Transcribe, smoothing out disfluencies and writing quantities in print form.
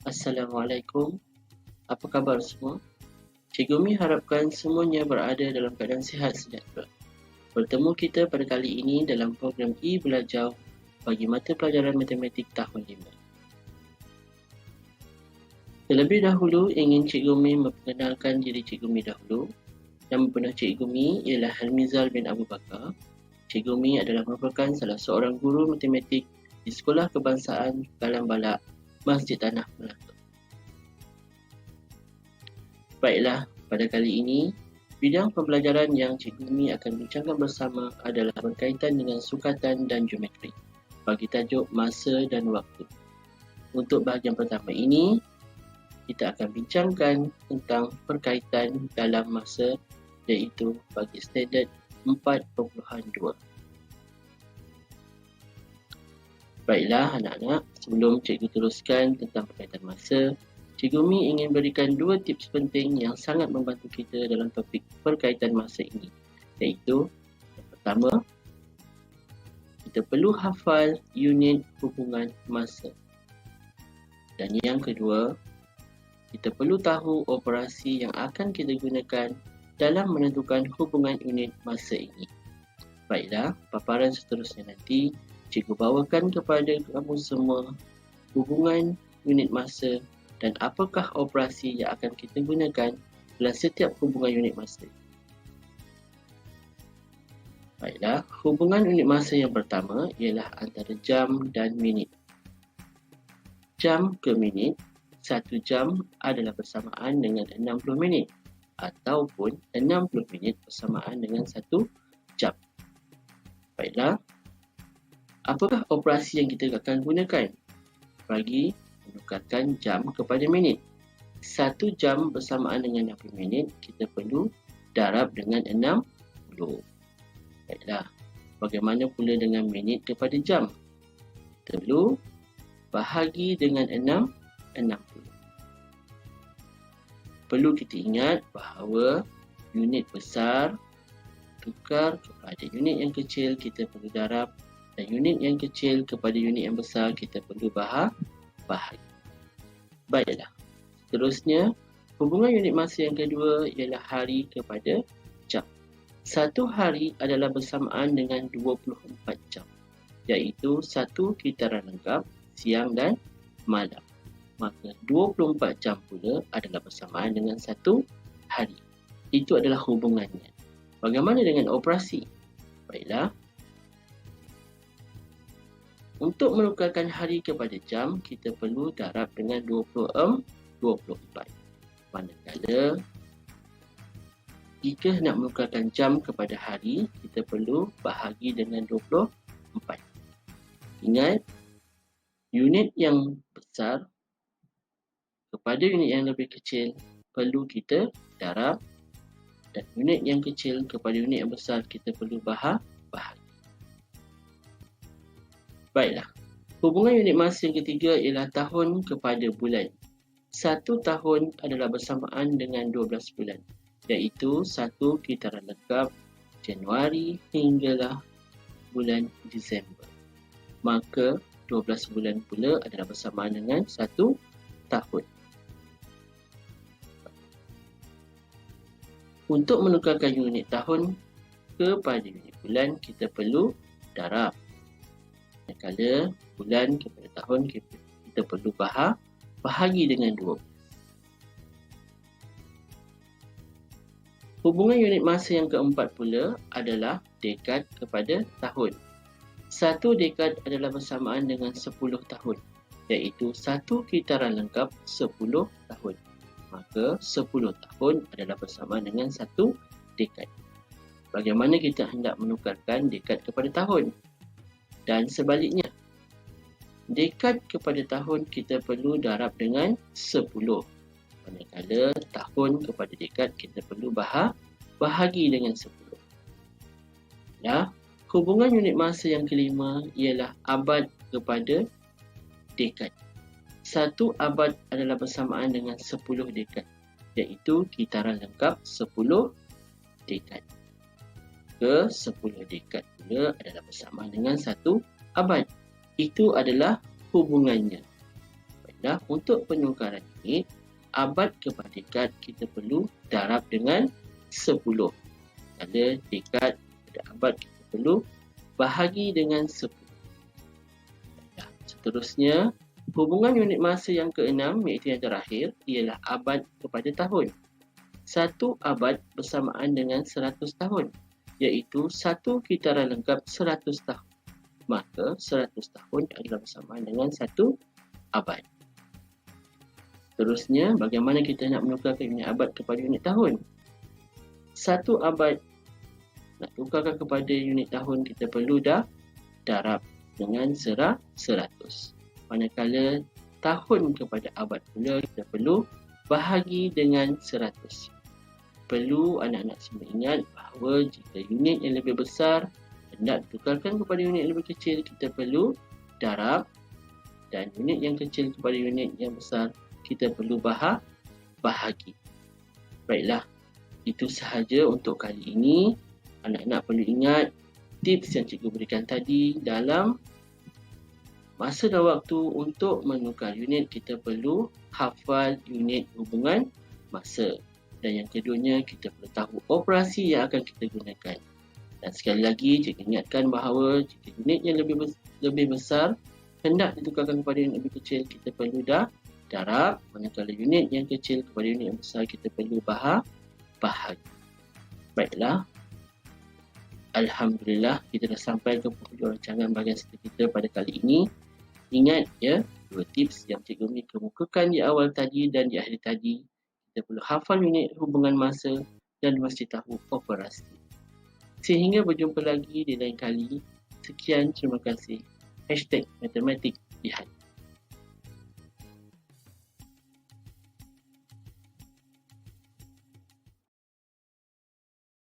Assalamualaikum, apa khabar semua? Cikgu Mi harapkan semuanya berada dalam keadaan sihat sejahtera. Bertemu kita pada kali ini dalam program E-Belajar bagi mata pelajaran matematik tahun 5. Terlebih dahulu, ingin Cikgu Mi memperkenalkan diri Cikgu Mi dahulu. Nama penuh Cikgu Mi ialah Helmizal bin Abu Bakar. Cikgu Mi adalah merupakan salah seorang guru matematik di Sekolah Kebangsaan Kalang Balak, Masjid Tanah Melaka. Baiklah, pada kali ini, bidang pembelajaran yang Cikgu Mi akan bincangkan bersama adalah berkaitan dengan sukatan dan geometri bagi tajuk masa dan waktu. Untuk bahagian pertama ini, kita akan bincangkan tentang perkaitan dalam masa iaitu bagi standard 4.2. Baiklah anak-anak, sebelum Cikgu teruskan tentang perkaitan masa, Cikgu Mi ingin berikan 2 tips penting yang sangat membantu kita dalam topik perkaitan masa ini. Iaitu, yang pertama, kita perlu hafal unit hubungan masa. Dan yang kedua, kita perlu tahu operasi yang akan kita gunakan dalam menentukan hubungan unit masa ini. Baiklah, paparan seterusnya nanti Cikgu bawakan kepada kamu semua hubungan unit masa dan apakah operasi yang akan kita gunakan dalam setiap hubungan unit masa. Baiklah, hubungan unit masa yang pertama ialah antara jam dan minit. Jam ke minit, 1 jam adalah bersamaan dengan 60 minit ataupun 60 minit bersamaan dengan 1 jam. Baiklah, apakah operasi yang kita akan gunakan bagi menukarkan jam kepada minit? 1 jam bersamaan dengan 60 minit, kita perlu darab dengan 60. Baiklah, bagaimana pula dengan minit kepada jam? Kita perlu bahagi dengan 60. Perlu kita ingat bahawa unit besar tukar kepada unit yang kecil, kita perlu darab, dan unit yang kecil kepada unit yang besar kita perlu bahagi. Baiklah, seterusnya hubungan unit masa yang kedua ialah hari kepada jam. 1 hari adalah bersamaan dengan 24 jam, iaitu 1 kitaran lengkap siang dan malam. Maka 24 jam pula adalah bersamaan dengan 1 hari. Itu adalah hubungannya. Bagaimana dengan operasi? Baiklah, untuk menukarkan hari kepada jam, kita perlu darab dengan 24. Manakala, jika nak menukarkan jam kepada hari, kita perlu bahagi dengan 24. Ingat, unit yang besar kepada unit yang lebih kecil perlu kita darab, dan unit yang kecil kepada unit yang besar kita perlu bahagi. Baiklah, hubungan unit masa yang ketiga ialah tahun kepada bulan. 1 tahun adalah bersamaan dengan 12 bulan, iaitu 1 kitaran lengkap Januari hinggalah bulan Disember. Maka 12 bulan pula adalah bersamaan dengan 1 tahun. Untuk menukarkan unit tahun kepada unit bulan, kita perlu darab. Manakala bulan kepada tahun, kita perlu bahagi dengan 12. Hubungan unit masa yang keempat pula adalah dekad kepada tahun. 1 dekad adalah bersamaan dengan 10 tahun, iaitu 1 kitaran lengkap 10 tahun. Maka 10 tahun adalah bersamaan dengan 1 dekad. Bagaimana kita hendak menukarkan dekad kepada tahun? Dan sebaliknya, dekad kepada tahun kita perlu darab dengan 10. Manakala tahun kepada dekad kita perlu bahagi dengan 10. Ya, hubungan unit masa yang kelima ialah abad kepada dekad. 1 abad adalah bersamaan dengan 10 dekad, iaitu kitaran lengkap 10 dekad. Ke 10 dekad pula adalah bersamaan dengan 1 abad. Itu adalah hubungannya. Baiklah, untuk penukaran unit, abad kepada dekad kita perlu darab dengan 10. Ada dekad pada abad kita perlu bahagi dengan 10. Seterusnya, hubungan unit masa yang keenam iaitu yang terakhir ialah abad kepada tahun. Satu abad bersamaan dengan 100 tahun, iaitu satu kitaran lengkap 100 tahun. Maka 100 tahun adalah bersamaan dengan satu abad. Seterusnya, bagaimana kita nak menukarkan unit abad kepada unit tahun? Satu abad nak tukarkan kepada unit tahun, kita perlu darab dengan 100. Manakala tahun kepada abad pula, kita perlu bahagi dengan 100. Perlu anak-anak semua ingat bahawa jika unit yang lebih besar hendak ditukarkan kepada unit yang lebih kecil, kita perlu darab, dan unit yang kecil kepada unit yang besar kita perlu bahagi. Baiklah, itu sahaja untuk kali ini. Anak-anak perlu ingat tips yang cikgu berikan tadi. Dalam masa dan waktu untuk menukar unit, kita perlu hafal unit hubungan masa. Dan yang keduanya, kita perlu tahu operasi yang akan kita gunakan. Dan sekali lagi, cikgu ingatkan bahawa jika unit yang lebih besar hendak ditukarkan kepada unit lebih kecil, kita perlu darab. Manakala unit yang kecil kepada unit yang besar, kita perlu bahagi. Baiklah, Alhamdulillah, kita dah sampai ke penghujung rancangan bahagian serta kita pada kali ini. Ingat ya, 2 tips yang cikgu kemukakan di awal tadi dan di akhir tadi. Kita perlu hafal unit hubungan masa dan mesti tahu operasi. Sehingga berjumpa lagi di lain kali. Sekian, terima kasih. #matematik di hati.